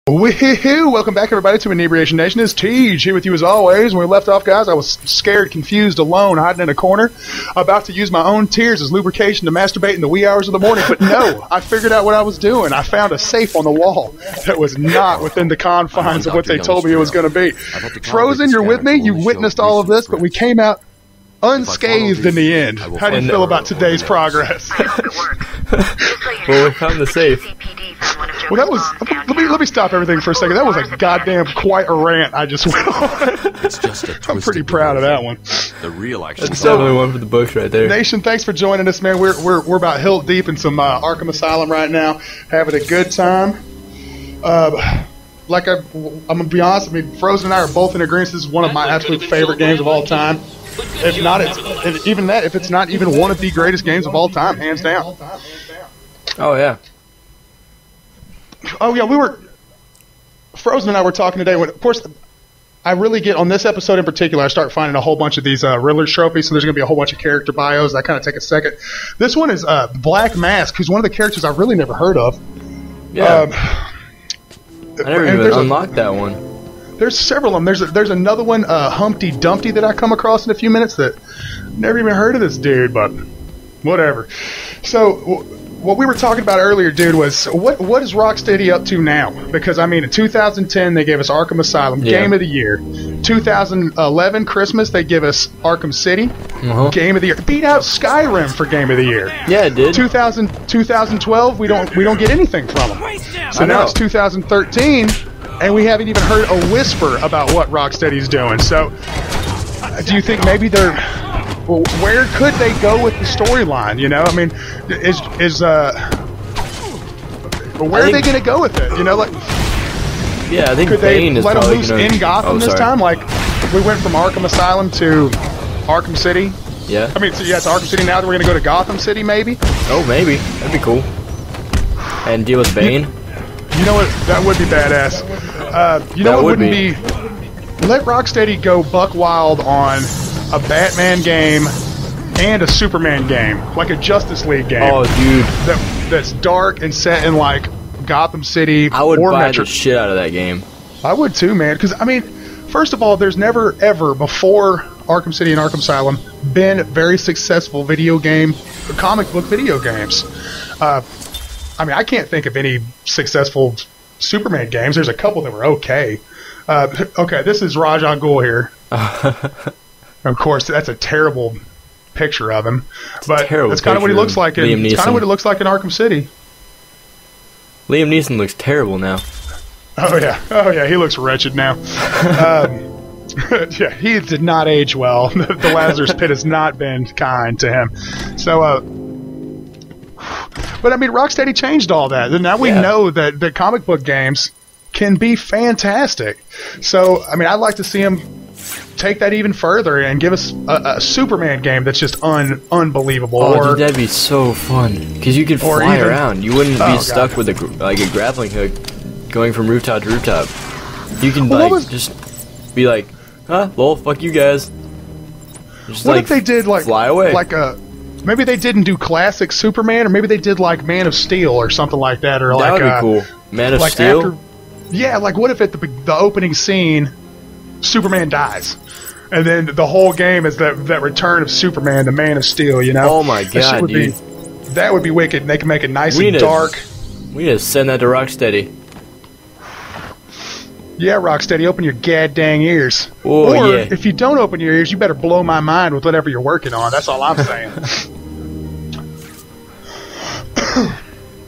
Woohoo! Welcome back, everybody, to Inebriation Nation. It's Teeje here with you as always. When we left off, guys, I was scared, confused, alone, hiding in a corner, about to use my own tears as lubrication to masturbate in the wee hours of the morning. But no, I figured out what I was doing. I found a safe on the wall that was not within the confines of what they told me it was going to be. Frozen, you're with me? You witnessed all of this, but we came out unscathed in the end. How do you feel about today's progress? Well, we found the safe. Well, that was. Let me stop everything for a second. That was a goddamn quite a rant I just went on. It's just a I'm pretty proud of that one. The real action. That's definitely one for the books right there. Nation, thanks for joining us, man. We're about hilt deep in some Arkam Asylum right now, having a good time. I'm gonna be honest. I mean, Frozen and I are both in agreement. This is one of my absolute favorite games of all time. If not, if it's not even one of the greatest games of all time, hands down. Oh yeah. Oh yeah, Frozen and I were talking today. Of course, I really get on this episode in particular. I start finding a whole bunch of these Riddler trophies, so there's going to be a whole bunch of character bios. I kind of take a second. This one is Black Mask, who's one of the characters I've really never heard of. Yeah. I never even unlocked that one. There's several of them. There's another one, Humpty Dumpty, that I come across in a few minutes that never even heard of this dude, but whatever. So what we were talking about earlier, dude, was what is Rocksteady up to now? Because, I mean, in 2010, they gave us Arkam Asylum, Game of the Year. 2011, Christmas, they give us Arkham City, Game of the Year. Beat out Skyrim for Game of the Year. Yeah, it did. 2012, we don't get anything from them. So now it's 2013, and we haven't even heard a whisper about what Rocksteady's doing. So, do you think maybe they're... Well, where could they go with the storyline? You know, I mean, where are they going to go with it? You know, like, yeah, I think could Bane they let them loose in Gotham this time? Like, we went from Arkham Asylum to Arkham City. Yeah. I mean, so yeah, it's Arkham City now. That we're going to go to Gotham City, maybe. Oh, maybe that'd be cool. And deal with Bane. You know what? That would be badass. You know what wouldn't be? Let Rocksteady go buck wild on a Batman game and a Superman game, like a Justice League game. Oh, dude, that's dark and set in like Gotham City. I would buy the shit out of that game. I would too, man. Because I mean, first of all, there's never ever before Arkham City and Arkham Asylum been very successful comic book video games. I mean, I can't think of any successful Superman games. There's a couple that were okay. Okay, this is Ra's al Ghul here. Of course, that's a terrible picture of him, but that's kind of what he looks like. It's kind of what it looks like in Arkham City. Liam Neeson looks terrible now. Oh yeah, he looks wretched now. Yeah, he did not age well. The Lazarus Pit has not been kind to him. So, but I mean, Rocksteady changed all that, and now we know that the comic book games can be fantastic. So, I mean, I'd like to see him take that even further and give us a Superman game that's just unbelievable. Oh, dude, that'd be so fun because you could fly around. You wouldn't be stuck with a grappling hook going from rooftop to rooftop. You can just be like, huh? Well, fuck you guys. Just, what if they did fly away? Maybe they didn't do classic Superman, or maybe they did like Man of Steel or something like that, or that would be cool. Man of Steel. Like what if at the opening scene, Superman dies, and then the whole game is that return of Superman, the Man of Steel. You know? Oh my god, dude! That would be wicked. And they can make it nice and dark. We need to send that to Rocksteady. Yeah, Rocksteady, open your dang ears. Oh, or if you don't open your ears, you better blow my mind with whatever you're working on. That's all I'm saying.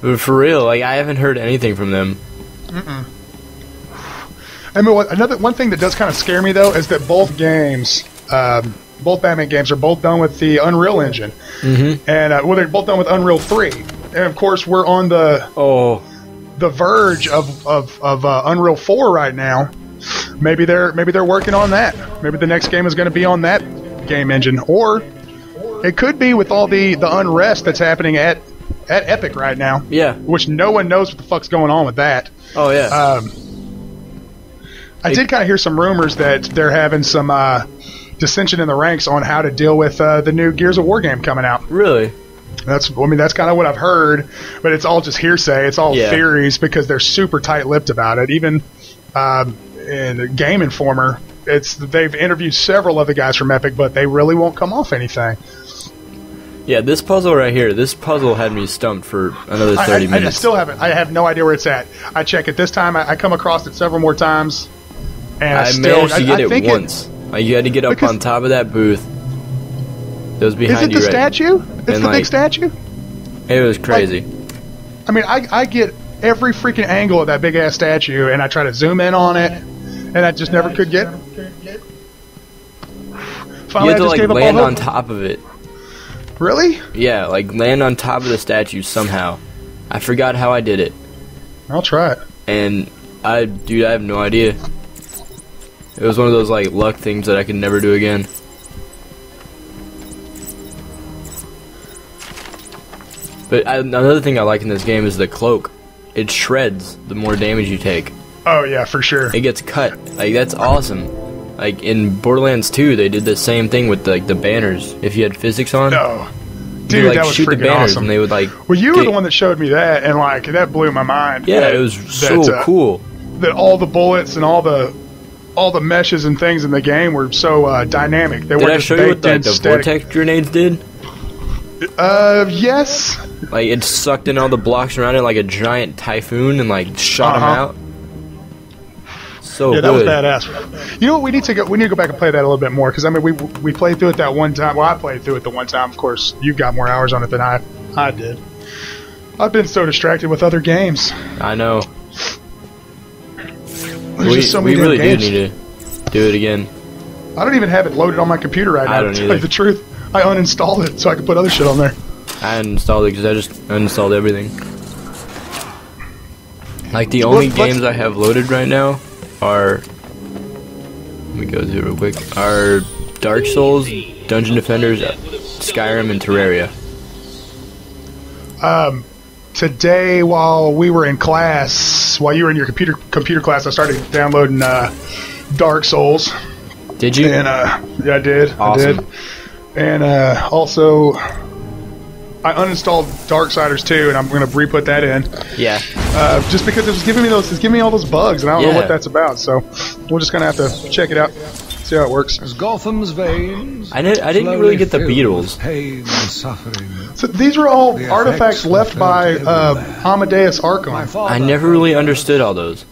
But for real, I haven't heard anything from them. I mean, one thing that does kind of scare me, though, is that both games, both Batman games, are both done with the Unreal Engine. And, they're both done with Unreal 3. And, of course, we're on the verge of Unreal 4 right now. Maybe they're working on that. Maybe the next game is going to be on that game engine. Or it could be with all the unrest that's happening at Epic right now. Yeah. Which no one knows what the fuck's going on with that. Oh, yeah. I did kind of hear some rumors that they're having some dissension in the ranks on how to deal with the new Gears of War game coming out. Really? That's kind of what I've heard, but it's all just hearsay. It's all theories because they're super tight-lipped about it. Even in Game Informer, they've interviewed several of the guys from Epic, but they really won't come off anything. Yeah, this puzzle right here, this puzzle had me stumped for another 30 minutes. I still haven't. I have no idea where it's at. I check it this time. I come across it several more times. And I managed to get it once. You had to get up on top of that booth. It was behind you. Is it the statue? It's the big statue? It was crazy. I get every freaking angle of that big-ass statue, and I try to zoom in on it, and I just never could get it. Finally, you have to, land on top of it. Really? Yeah, land on top of the statue somehow. I forgot how I did it. I'll try it. And, I have no idea. It was one of those, luck things that I could never do again. But another thing I like in this game is the cloak. It shreds the more damage you take. Oh, yeah, for sure. It gets cut. That's awesome. In Borderlands 2, they did the same thing with, the banners. If you had physics on... No. Dude, that was shoot the freaking banners awesome. And they would, Well, you were the one that showed me that, and, that blew my mind. Yeah, it was so cool. That all the bullets and all the meshes and things in the game were so dynamic. They did I show you what the vortex grenades did? Yes. It sucked in all the blocks around it like a giant typhoon and shot them out. So yeah, good. That was badass. You know what? We need to go back and play that a little bit more because we played through it that one time. Well, I played through it the one time. Of course, you've got more hours on it than I did. I've been so distracted with other games. I know. There's just so many really games. do need to do it again. I don't even have it loaded on my computer right now. To tell you the truth, I uninstalled it so I could put other shit on there. I uninstalled it because I just uninstalled everything. The only games I have loaded right now are... Let me go through real quick. Are Dark Souls, Dungeon Defenders, Skyrim, and Terraria. Today, while we were in class, while you were in your computer class, I started downloading Dark Souls. Did you? And yeah, I did. Awesome. I did. And also, I uninstalled Darksiders 2, and I'm going to re-put that in. Yeah. Just because it's giving me all those bugs, and I don't know what that's about. So we're just going to have to check it out, see how it works. As Gotham's veins, I didn't really get the Beatles. Pain and suffering. So these were all artifacts left by Amadeus Arkham. I never really understood all those.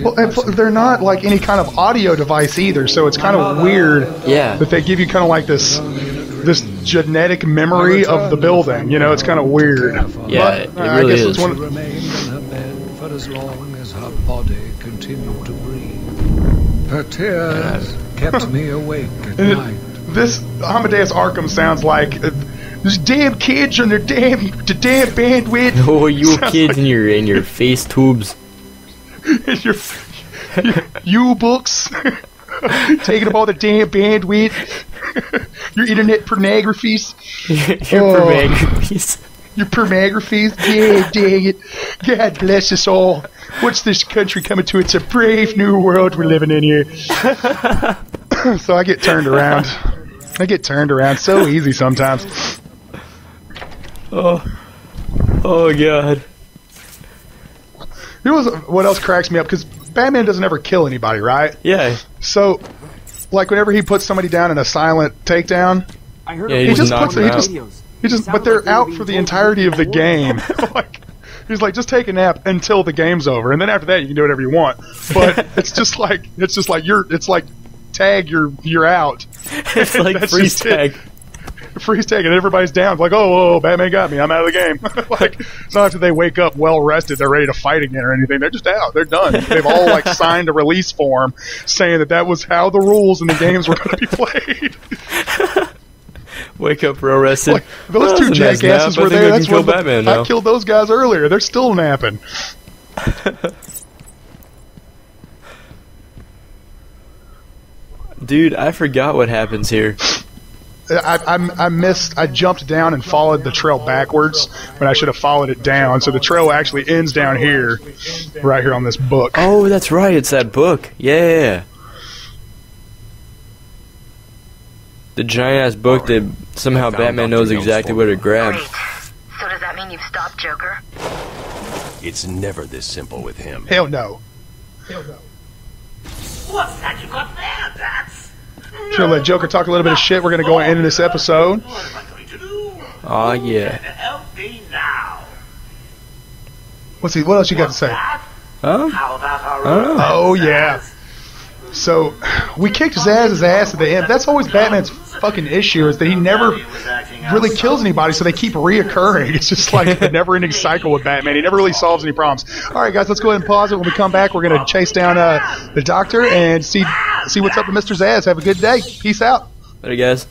Well, they're not any kind of audio device either, so it's kind of weird that they give you kind of this genetic memory of the building. It's kind of weird. Yeah, but, it really is. It's remain in her bed for as long as her body continued to breathe. Her tears kept me awake at night. This Amadeus Arkham sounds like these damn kids and the damn bandwidth. Oh, you kids in your face tubes. your U-books. Taking up all the damn bandwidth. Your internet pornographies. Your pornographies. Your pornographies. Yeah, dang it. God bless us all. What's this country coming to? It's a brave new world we're living in here. So I get turned around. So easy sometimes. Oh God. You know what else cracks me up? Because Batman doesn't ever kill anybody, right? Yeah. So, whenever he puts somebody down in a silent takedown, he just puts them out. But they're out for the entirety of the game. He's like, just take a nap until the game's over, and then after that you can do whatever you want. But it's like tag, you're out. It's like freeze tag. Freeze tag, and everybody's down. Like, oh, Batman got me. I'm out of the game. It's not after they wake up well rested, they're ready to fight again or anything. They're just out. They're done. They've all signed a release form saying that was how the rules in the games were going to be played. Wake up well rested. Those two jackasses were there. That's what Batman I killed those guys earlier. They're still napping. Dude, I forgot what happens here. I jumped down and followed the trail backwards when I should have followed it down. So the trail actually ends down here, right here on this book. Oh, that's right. It's that book. Yeah. the giant-ass book that somehow Batman knows exactly where to grab. Great. So does that mean you've stopped Joker? It's never this simple with him. Hell no. What's that you got there, Bats? Sure, let Joker talk a little bit of shit. We're going to go into this episode. What am I going to do? Aw, yeah. Help me now. What else you got to say? Huh? How about our Oh, yeah. So, we kicked Zaz's ass at the end. That's always Batman's fucking issue, is that he never really kills anybody, so they keep reoccurring. It's just like a never-ending cycle with Batman. He never really solves any problems. All right, guys, let's go ahead and pause it. When we come back, we're going to chase down the Doctor and see what's up with Mr. Zaz. Have a good day. Peace out. Later, guys.